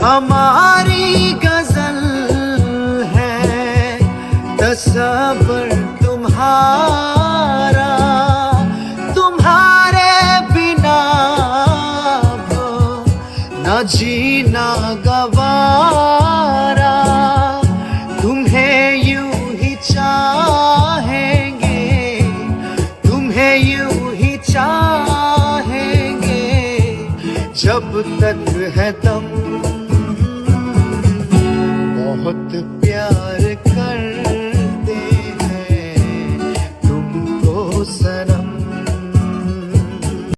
हमारी गजल है तसव्वुर तुम्हारा, तुम्हारे बिना वो न जीना गवारा। तुम्हें यूं ही चाहेंगे, तुम्हें यूं ही चाहेंगे जब तक है दम। बहुत